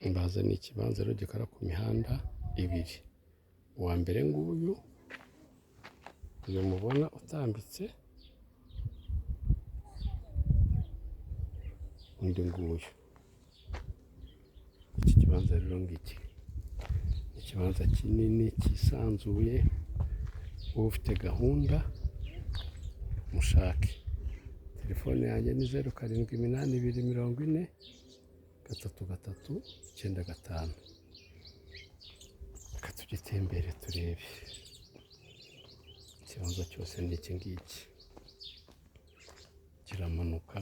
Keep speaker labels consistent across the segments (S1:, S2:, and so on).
S1: Imbaza ni ikibanza rero gikora ku mihanda ibiri. Uwa mbere nguyu, uyu mubona utambitse, undi nguyu. Iki kibanza rero ngiki ni ikibanza kinini cyisanzuye, wowe ufite gahunda mushake. Telefone yanjye ni 0782403935. Reka tugitembere turebe. Ikibanza cyose ni iki ngiki, kiramanuka,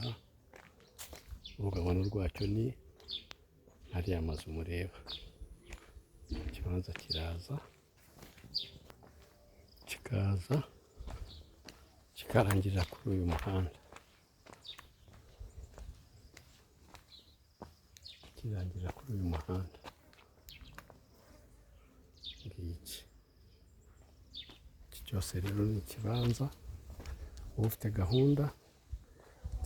S1: urugabano rwacyo ni hariya mazu mureba. Ikibanza kiraza kikarangirira kuri uyu muhanda. Kirangirira kuri uyu muhanda. Iki cyose rero ni ikibanza, wowe ufite gahunda,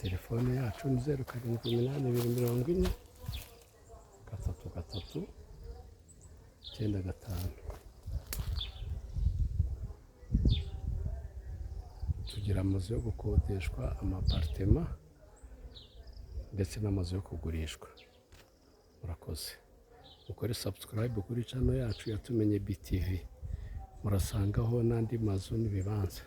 S1: telefone yacu ni 0782403935. Tugira amazu yo gukodeshwa, amaparitema ndetse n'amazu yo kugurishwa. Murakoze. Mukore subscribe kuri channel yacu Yatumenye BTV. Murasangaho n'andi mazu n'ibibanza.